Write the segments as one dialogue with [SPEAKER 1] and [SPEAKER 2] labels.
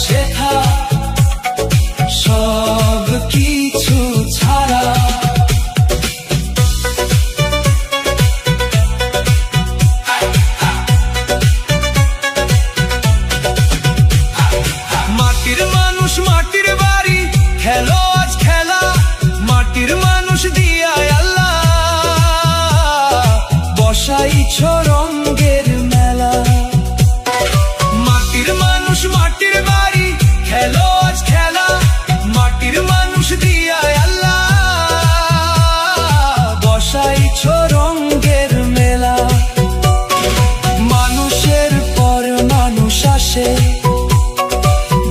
[SPEAKER 1] শেখা সব কিছু ছাড়া। মাটির মানুষ মাটির বাড়ি, খেলো আজ খেলা মাটির মানুষ দিয়া আল্লাহ, বসাইছ রঙের মেলা। মাটির মানুষ মাটির বাড়ি, খেলো আজ খেলা মাটির মানুষ দিয়া আল্লাহ, বসাইছ রঙের মেলা। মানুষের পর মানুষ আসে,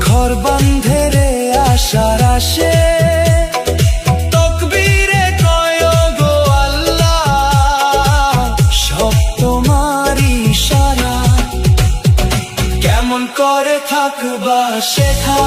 [SPEAKER 1] ঘর বাঁধে রে আশার আসে, তকবীরে কয় গো আল্লাহ, সব তোমারই ইশারা। কেমন করে থাকবা শেখা